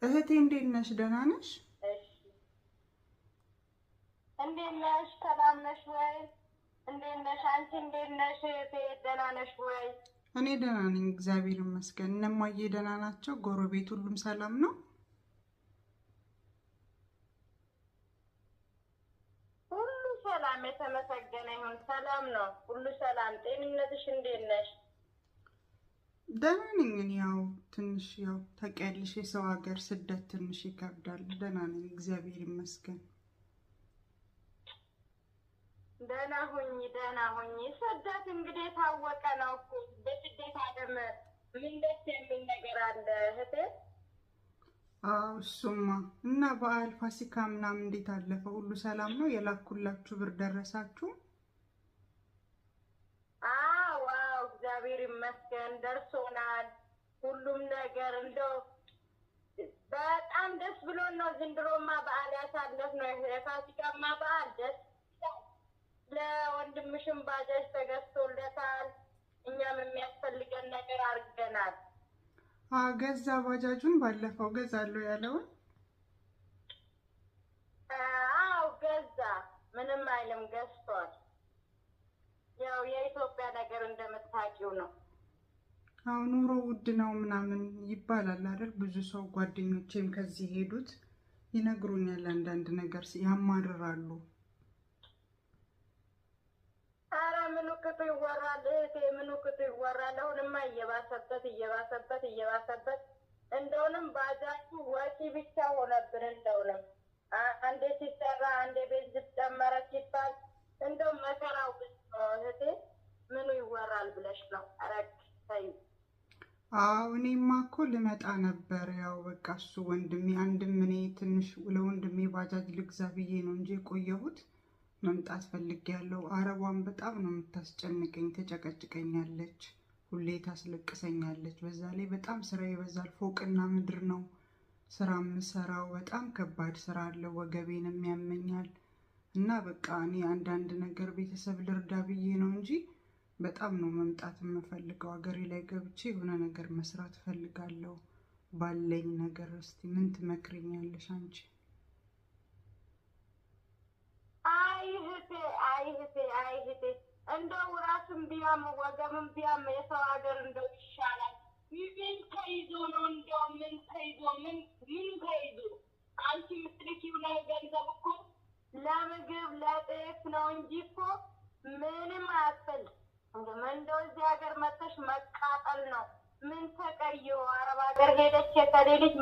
እህቴ እንዴት ነሽ? ደህና ነሽ? እሺ እንዴት ነሽ? ሰላም ነሽ ወይ? እንዴት ነሽ? አንቺ እንዴት ነሽ? ደህና ነሽ ወይ? እኔ ደህና ነኝ፣ እግዚአብሔር ይመስገን። እነማዬ ደህና ናቸው? ጎረቤት ሁሉም ሰላም ነው? ሁሉ ሰላም የተመሰገነ ይሁን። ሰላም ነው፣ ሁሉ ሰላም። ጤንነትሽ እንዴት ነሽ? ደህና ነኝ። እኔ ትንሽ ታውቂያለሽ፣ የሰው ሀገር ስደት ትንሽ ይከብዳል። ደህና ነኝ፣ እግዚአብሔር ይመስገን። ደህና ሁኚ። ስደት እንግዲህ የታወቀ ነው እኮ። በስደት ዓለም ምን ደስ የሚል ነገር አለ እህቴ? እሱማ እና በዓል ፋሲካ ምናምን እንዴት አለፈ? ሁሉ ሰላም ነው? የላኩላችሁ ብር ደረሳችሁ? ዋው እግዚአብሔር ይመስገን ደርሶናል። ሁሉም ነገር እንደው በጣም ደስ ብሎን ነው ዘንድሮማ በዓል ያሳለፍነው። የፋሲካማ በዓል ደስ ለወንድምሽም ባጃጅ ተገዝቶለታል። እኛም የሚያስፈልገን ነገር አድርገናል። ገዛ ባጃጁን ባለፈው ገዛለሁ ያለውን ገዛ። ምንም አይልም ገዝቷል። ያው የኢትዮጵያ ነገር እንደምታውቂው ነው። ኑሮ ውድ ነው ምናምን ይባላል አይደል? ብዙ ሰው ጓደኞቼም ከዚህ ሄዱት ይነግሩኛል። አንዳንድ ነገር ያማርራሉ። ምኑ ቅጡ ይወራል እህቴ፣ ምኑ ቅጡ ይወራል። አሁንማ እየባሰበት እንደውንም ባጃጁ ወጪ ብቻ ሆነብን። እንደውንም አንዴ ሲሰራ አንዴ ቤንዚን ጨመረ ሲባል እንደው መከራው ብዙ ነው እህቴ። ምኑ ይወራል ብለሽ ነው? አረግ ተይ። እኔማ እኮ ልመጣ ነበር። በቃ እሱ ወንድሜ አንድም እኔ ትንሽ ለወንድሜ ባጃጅ ልግዛ ብዬ ነው እንጂ የቆየሁት መምጣት ፈልጌያለሁ። አረቧን በጣም ነው የምታስጨንቀኝ፣ ተጨቀጭቀኛለች፣ ሁሌ ታስለቅሰኛለች። በዛ ላይ በጣም ስራ ይበዛል። ፎቅና ምድር ነው ስራ የምሰራው። በጣም ከባድ ስራ አለ፣ ወገቤንም ያመኛል። እና በቃ እኔ አንዳንድ ነገር ቤተሰብ ልርዳ ብዬ ነው እንጂ በጣም ነው መምጣት የምፈልገው። ሀገሬ ላይ ገብቼ የሆነ ነገር መስራት ፈልጋለሁ ባለኝ ነገር። እስቲ ምን ትመክሪኛለሽ አንቺ? አይህቴ እንደው ራስም ቢያም ወገምም ቢያም የሰው ሀገር እንደው ይሻላል። ምን ተይዞ ነው? እንደው ምን ተይዞ አንቺ የምትልኪው ነው ገንዘብ እኮ ለምግብ ለጤፍ ነው እንጂ እኮ ምንም አያስፈልግም። እንደው እዚህ ሀገር መጥተሽ መቃጠል ነው። ምን ተቀየው? አረብ ሀገር ሄደች የከሌ ልጅ